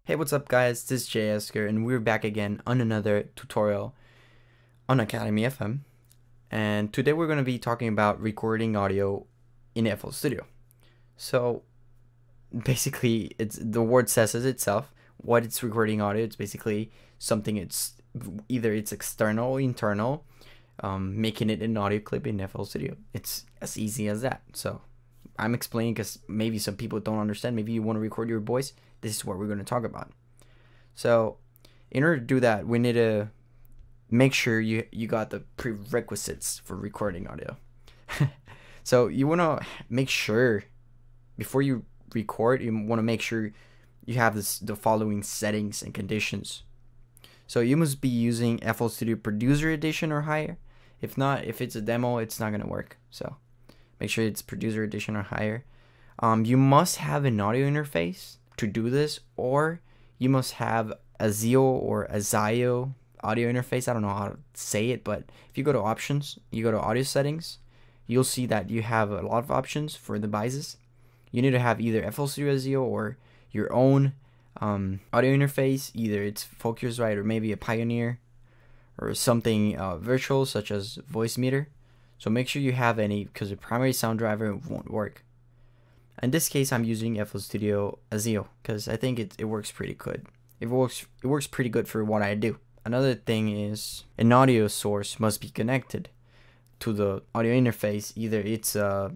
Hey, what's up guys, this is Jay Esker and we're back again on another tutorial on Academy FM, and today we're going to be talking about recording audio in FL Studio. So basically the word says it itself, what it's recording audio. It's basically something, it's either it's external or internal, making it an audio clip in FL Studio. It's as easy as that. So I'm explaining because maybe some people don't understand. Maybe you want to record your voice. This is what we're going to talk about. So in order to do that, we need to make sure you got the prerequisites for recording audio. So you want to make sure before you record, you want to make sure you have the following settings and conditions. So you must be using FL Studio Producer Edition or higher. If not, if it's a demo, it's not going to work. So make sure it's Producer Edition or higher. You must have an audio interface to do this, or you must have a Zio or a Zio audio interface. I don't know how to say it, but if you go to options, you go to audio settings, you'll see that you have a lot of options for devices. You need to have either FL Studio Zio or your own audio interface. Either it's Focusrite or maybe a Pioneer or something virtual such as Voicemeeter. So make sure you have any, because the primary sound driver won't work. In this case, I'm using FL Studio Zio because I think it works pretty good. It works pretty good for what I do. Another thing is an audio source must be connected to the audio interface. Either it's a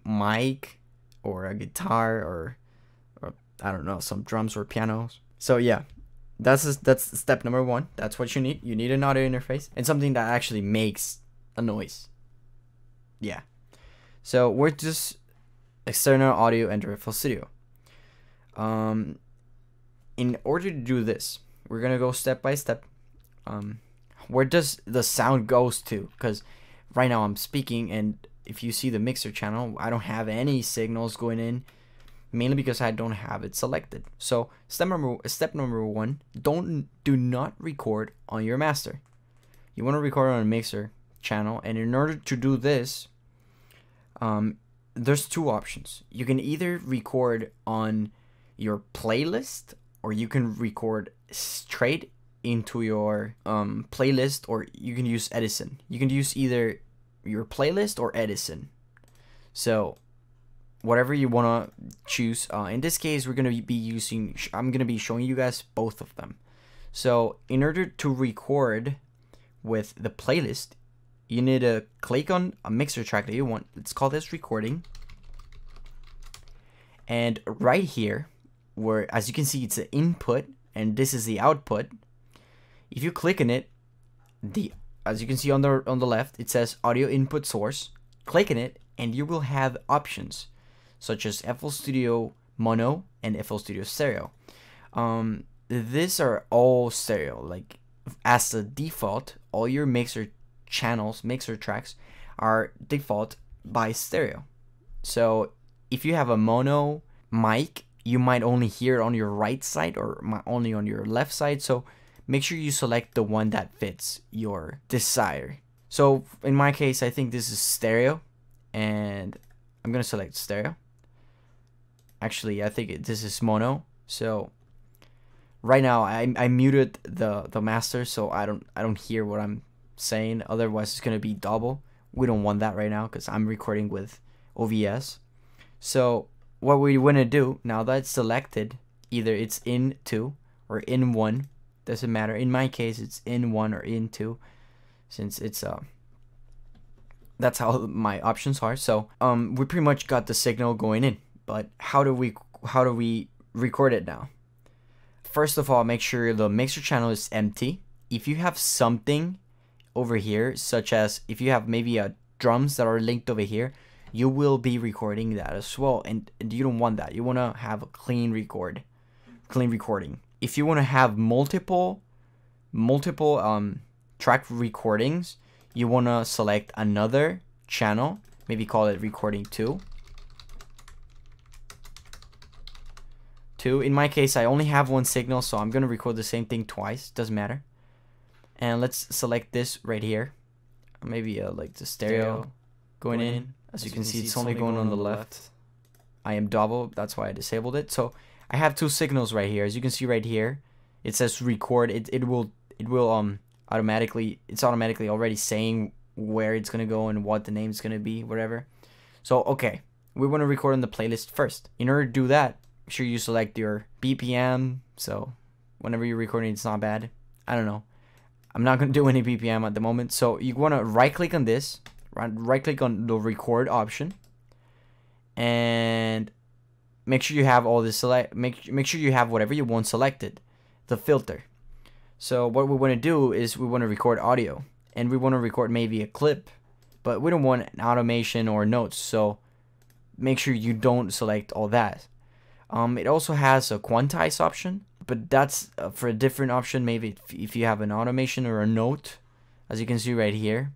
mic or a guitar or I don't know, some drums or pianos. So yeah, that's step number one. That's what you need. You need an audio interface and something that actually makes a noise. Yeah. So we're just external audio enter FL Studio. In order to do this, we're gonna go step by step. Where does the sound goes to? Because right now I'm speaking, and if you see the mixer channel, I don't have any signals going in, mainly because I don't have it selected. So step number one, do not record on your master. You want to record on a mixer channel, and in order to do this, there's two options. You can either record on your playlist, or you can record straight into your playlist, or you can use Edison. You can use either your playlist or Edison. So whatever you want to choose. In this case, we're going to be using, I'm going to be showing you guys both of them. So in order to record with the playlist, you need to click on a mixer track that you want. Let's call this recording. And right here, where as you can see, it's the input and this is the output. If you click on it, as you can see on the left, it says audio input source. Click on it and you will have options such as FL Studio Mono and FL Studio Stereo. These are all stereo. Like as a default, all your mixer tracks are default by stereo. So if you have a mono mic, you might only hear it on your right side or only on your left side. So make sure you select the one that fits your desire. So in my case, I think this is stereo, and I'm gonna select stereo. Actually, I think this is mono. So right now I muted the master, so I don't hear what I'm saying. Otherwise it's gonna be double. We don't want that right now because I'm recording with OBS. So what we want to do now that it's selected, either it's in 2 or in 1, doesn't matter. In my case, it's in 1 or in 2, since it's that's how my options are. So we pretty much got the signal going in, but how do we record it now? First of all, make sure the mixer channel is empty. If you have something over here, such as if you have maybe drums that are linked over here, you will be recording that as well, and you don't want that. You want to have a clean recording. If you want to have multiple track recordings, you want to select another channel, maybe call it recording 2. In my case, I only have one signal, so I'm gonna record the same thing twice. Doesn't matter. And let's select this right here, maybe like the stereo going in. As you can see, it's only going on the left. I am double, that's why I disabled it. So I have two signals right here. As you can see right here, it says record. It will automatically, it's automatically already saying where it's gonna go and what the name is gonna be, whatever. So okay, we want to record on the playlist first. In order to do that, make sure you select your BPM. So whenever you're recording, it's not bad. I don't know. I'm not gonna do any BPM at the moment. So you want to right click on this, right click on the record option, and make sure you have all this make sure you have whatever you want selected, the filter. So what we want to do is we want to record audio, and we want to record maybe a clip, but we don't want an automation or notes. So make sure you don't select all that. It also has a quantize option, but that's for a different option. Maybe if you have an automation or a note, as you can see right here.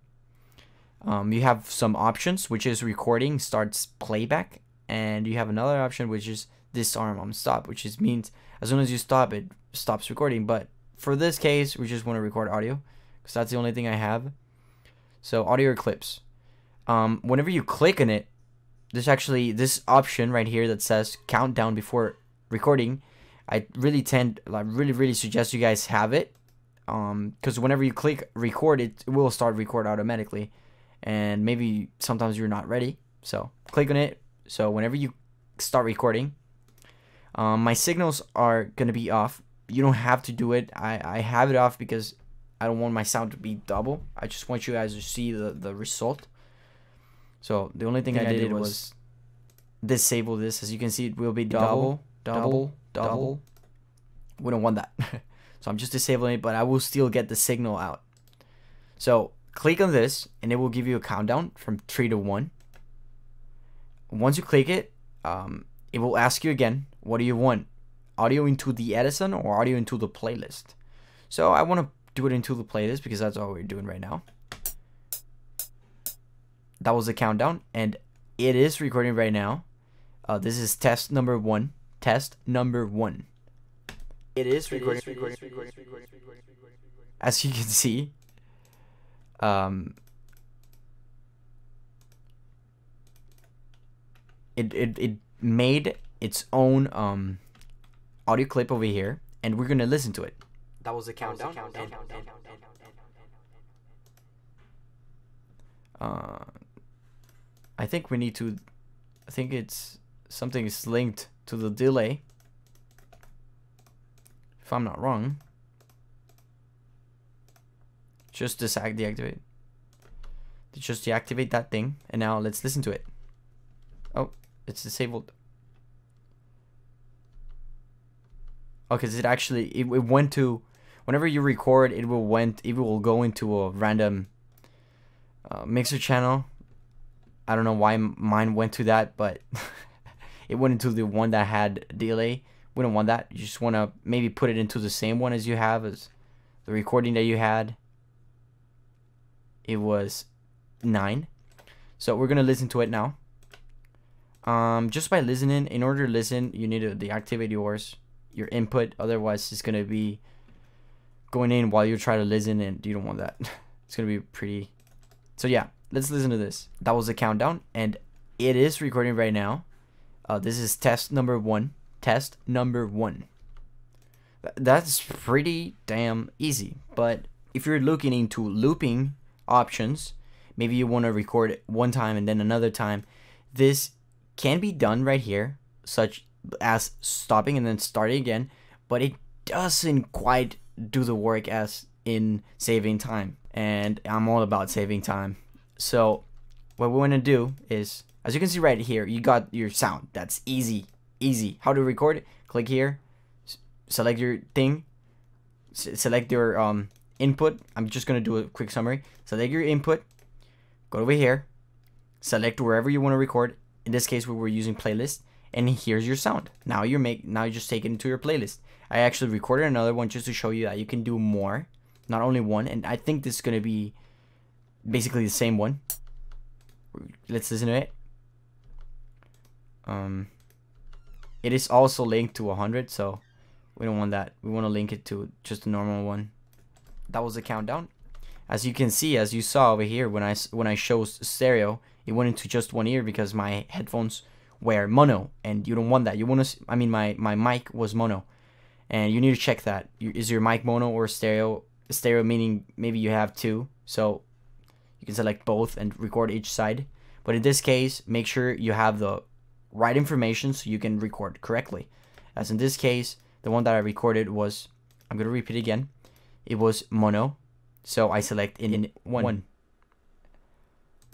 You have some options, which is recording starts playback, and you have another option which is disarm on stop, which means as soon as you stop, it stops recording. But for this case, we just want to record audio because that's the only thing I have. So audio or clips. Whenever you click on it, there's actually this option right here that says countdown before recording. I really really suggest you guys have it, because whenever you click record, it will start record automatically, and maybe sometimes you're not ready. So click on it. So whenever you start recording, my signals are gonna be off. You don't have to do it. I have it off because I don't want my sound to be double. I just want you guys to see the result. So the only thing I did was disable this. As you can see, it will be double. We don't want that. So I'm just disabling it, but I will still get the signal out. So click on this, and it will give you a countdown from 3 to 1. Once you click it, it will ask you again, what do you want? Audio into the Edison or audio into the playlist? So I want to do it into the playlist because that's all we're doing right now. That was the countdown, and it is recording right now. This is test number 1. Test number 1. It is recording. As you can see, it made its own audio clip over here, and we're gonna listen to it. That was the countdown. I think we need to. I think it's something is linked to the delay, if I'm not wrong. Just deactivate. Just deactivate that thing, and now let's listen to it. Oh, it's disabled. Okay, it actually it went to, whenever you record, it will go into a random mixer channel. I don't know why mine went to that, but it went into the one that had delay. We don't want that. You just want to maybe put it into the same one as you have as the recording that you had. It was 9. So we're gonna listen to it now. Just by listening, in order to listen, you need to deactivate your input. Otherwise, it's gonna be going in while you try to listen, and you don't want that. It's gonna be pretty. So yeah, let's listen to this. That was the countdown, and it is recording right now. This is test number 1. Test number 1. That's pretty damn easy. But if you're looking into looping options, maybe you want to record it one time and then another time, this can be done right here, such as stopping and then starting again, but it doesn't quite do the work as in saving time, and I'm all about saving time. So what we want to do is, as you can see right here, you got your sound. That's easy. How to record it? Click here, select your thing, select your input. I'm just gonna do a quick summary. Select your input, go over here, select wherever you want to record. In this case, we were using playlist, and here's your sound. Now you just take it into your playlist. I actually recorded another one just to show you that you can do more, not only one. And I think this is gonna be basically the same one. Let's listen to it. It is also linked to 100, so we don't want that. We want to link it to just a normal one. That was the countdown. As you can see, as you saw over here, when I chose stereo, it went into just one ear because my headphones where mono, and you don't want that. You want to, I mean, my mic was mono, and you need to check that. Is your mic mono or stereo? Stereo meaning maybe you have two, so you can select both and record each side. But in this case, make sure you have the right information so you can record correctly. As in this case, the one that I recorded was, I'm going to repeat again, it was mono, so I select in one.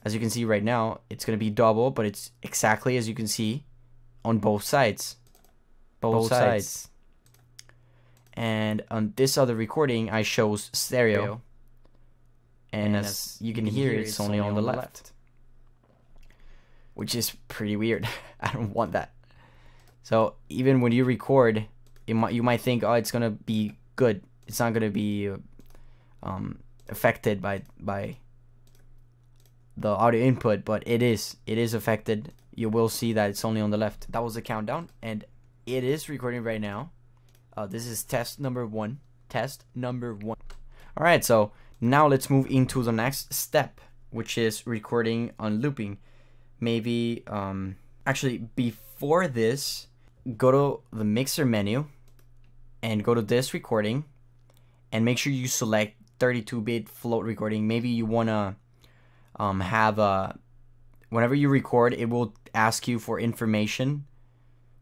As you can see right now, it's going to be double, but it's exactly as you can see on both sides. Both sides. And on this other recording, I chose stereo. And as you can hear, it's only on the left. Which is pretty weird. I don't want that. So even when you record, you might think, oh, it's going to be good. It's not going to be affected by the audio input, but it is affected. You will see that it's only on the left. That was the countdown, and it is recording right now. This is test number one. Alright, so now let's move into the next step, which is recording on looping. Maybe actually before this, go to the mixer menu and go to this recording and make sure you select 32-bit float recording. Maybe you want to have a, whenever you record, it will ask you for information,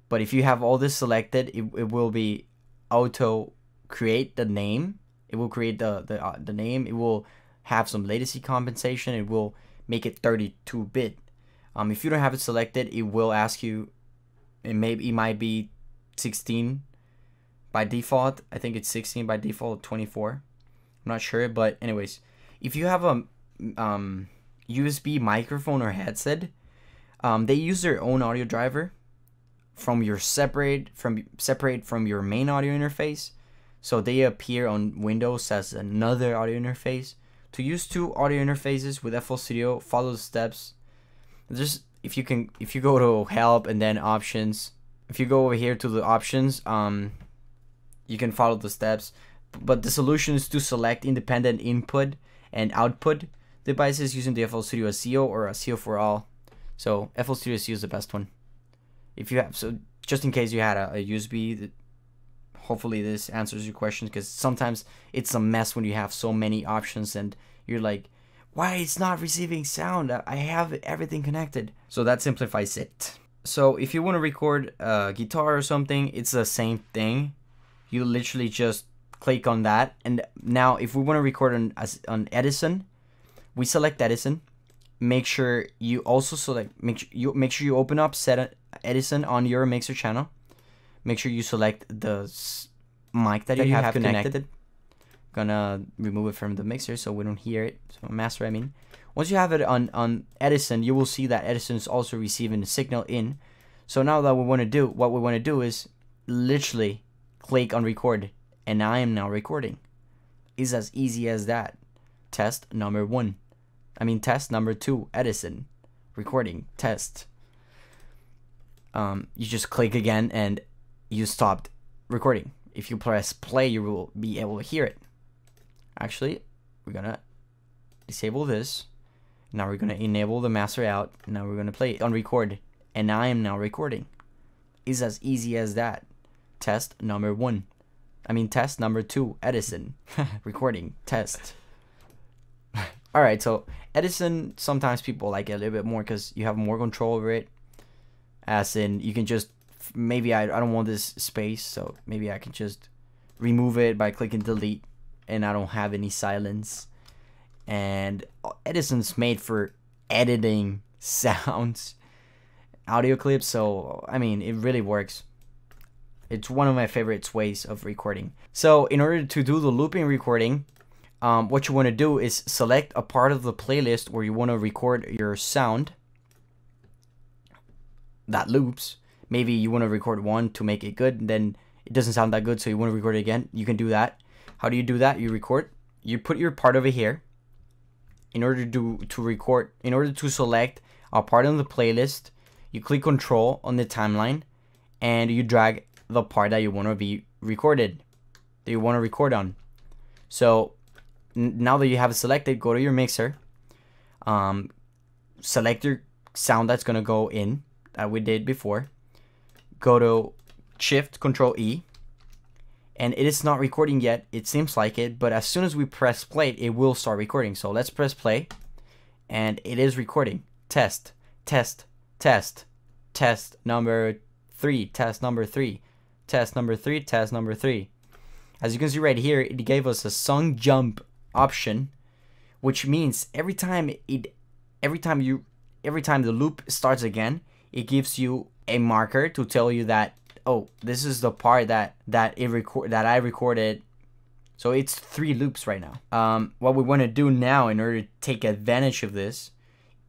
but if you have all this selected, it will be auto create the name. It will create the name. It will have some latency compensation. It will make it 32-bit. If you don't have it selected, it will ask you, it might be 16 by default. I think it's 16 by default, 24. I'm not sure, but anyways, if you have a USB microphone or headset, they use their own audio driver from your separate from your main audio interface, so they appear on Windows as another audio interface. To use two audio interfaces with FL Studio, follow the steps. Just if you go to help and then options, if you go over here to the options, you can follow the steps. But the solution is to select independent input and output devices using the FL Studio SEO or SEO for all. So FL Studio SEO is the best one. If you have, so just in case you had a USB, hopefully this answers your questions, because sometimes it's a mess when you have so many options and you're like, why it's not receiving sound? I have everything connected. So that simplifies it. So if you want to record a guitar or something, it's the same thing. You literally just click on that, and now if we want to record on Edison, we select Edison. Make sure you also select, make sure you open up set Edison on your mixer channel. Make sure you select the mic that you have connected. Gonna remove it from the mixer so we don't hear it. So master, I mean. Once you have it on Edison, you will see that Edison is also receiving the signal in. So now that what we want to do is literally click on record, and I am now recording. It's as easy as that. Test number 2, Edison, recording, test. You just click again and you stopped recording. If you press play, you will be able to hear it. Actually, we're gonna disable this. Now we're gonna enable the master out. Now we're gonna play it on record, and I am now recording. It's as easy as that. Test number 2, Edison, recording, test. Alright, so Edison, sometimes people like it a little bit more because you have more control over it. As in, you can just, maybe I don't want this space, so maybe I can just remove it by clicking delete, and I don't have any silence. And Edison's made for editing sounds, audio clips, so I mean, it really works. It's one of my favorite ways of recording. So in order to do the looping recording, what you want to do is select a part of the playlist where you want to record your sound that loops. Maybe you want to record one to make it good, and then it doesn't sound that good, so you want to record it again. You can do that. How do you do that? You record, you put your part over here. In order to select a part on the playlist, you click Control on the timeline, and you drag the part that you want to be recorded, that you want to record on. So now that you have it selected, go to your mixer, select your sound that's gonna go in, that we did before. Go to Shift Control E, and it is not recording yet. It seems like it, but as soon as we press play, it will start recording. So let's press play, and it is recording. Test, test, test, test number 3, test number 3, test number 3, test number 3. As you can see right here, it gave us a song jump option, which means every time the loop starts again, it gives you a marker to tell you that, oh, this is the part that I recorded. So it's 3 loops right now. What we want to do now in order to take advantage of this,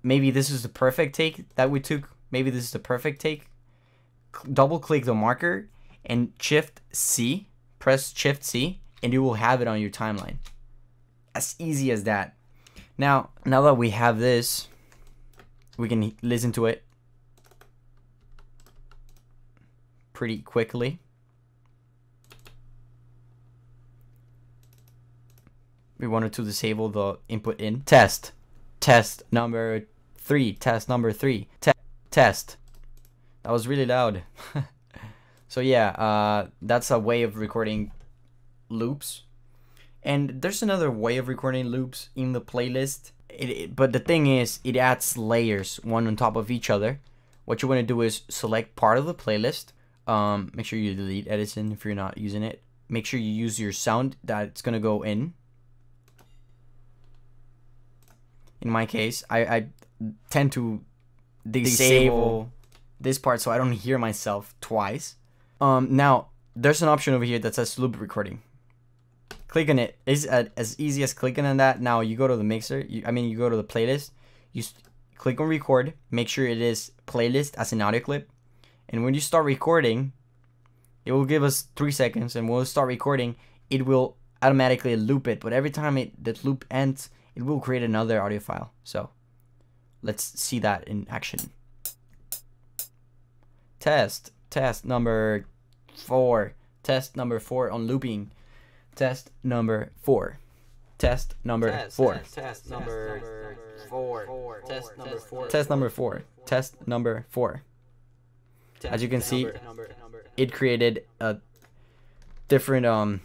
maybe this is the perfect take that we took. Maybe this is the perfect take. Double click the marker and Shift C, press Shift C, and you will have it on your timeline. As easy as that. Now that we have this, we can listen to it pretty quickly. We wanted to disable the input in. Test number 3, test number 3, test. That was really loud. So yeah, that's a way of recording loops. And there's another way of recording loops in the playlist. But the thing is, it adds layers one on top of each other. What you want to do is select part of the playlist. Make sure you delete Edison if you're not using it. Make sure you use your sound that it's gonna go in. In my case, I tend to disable this part so I don't hear myself twice. Now there's an option over here that says loop recording. Click on it. It's as easy as clicking on that. Now you go to the mixer. You go to the playlist. You click on record. Make sure it is playlist as an audio clip. And when you start recording, it will give us 3 seconds. And when we start recording, it will automatically loop it. But every time the loop ends, it will create another audio file. So let's see that in action. Test number 4. Test number 4 on looping. Test number 4. Test number 4. Test number 4. Test number 4. Test number 4. Test number 4. As you can see, it created a different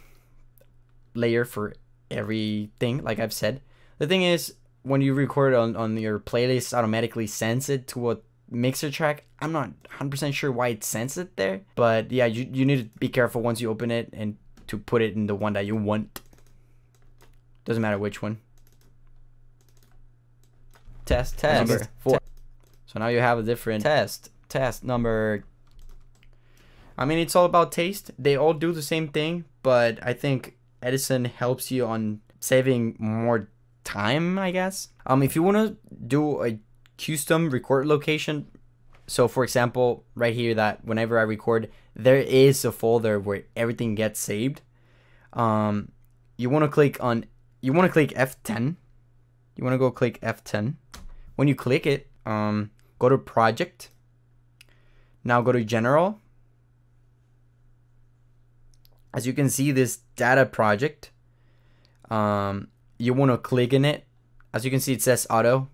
layer for everything, like I've said. The thing is, when you record on your playlist, automatically sends it to a mixer track. I'm not 100% sure why it sends it there, but yeah, you need to be careful once you open it and to put it in the one that you want. Doesn't matter which one. Test number 4. So now you have a different test number. I mean, it's all about taste. They all do the same thing, but I think Edison helps you on saving more time, I guess. If you want to do a custom record location, so for example, right here, that whenever I record, there is a folder where everything gets saved. You want to click F10. You want to go click F10. When you click it, go to project. Now go to general. As you can see, this data project, you want to click in it. As you can see, it says auto.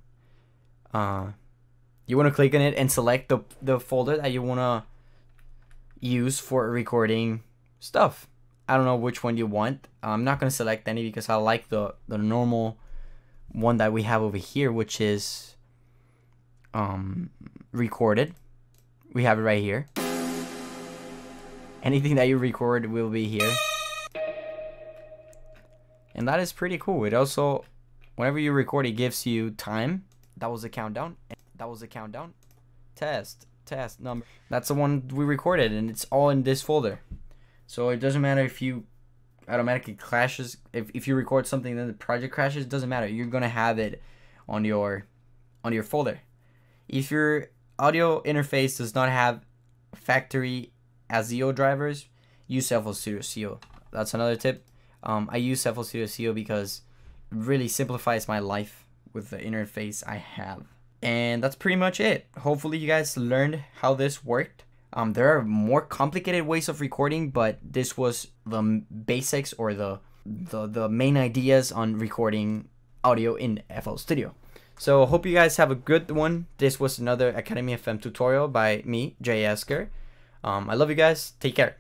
You want to click on it and select the folder that you want to use for recording stuff. I don't know which one you want. I'm not going to select any because I like the normal one that we have over here, which is recorded. We have it right here. Anything that you record will be here. And that is pretty cool. It also, whenever you record, it gives you time. That was the countdown. That was the countdown. Test number. That's the one we recorded, and it's all in this folder. So it doesn't matter if you automatically clashes. If you record something then the project crashes, it doesn't matter. You're gonna have it on your folder. If your audio interface does not have factory ASIO drivers, use FL Studio CO. That's another tip. I use FL Studio CO because it really simplifies my life with the interface I have. And that's pretty much it. Hopefully you guys learned how this worked. There are more complicated ways of recording, but this was the basics or the main ideas on recording audio in FL Studio. So hope you guys have a good one. This was another Academy FM tutorial by me, Jay Esker. I love you guys. Take care.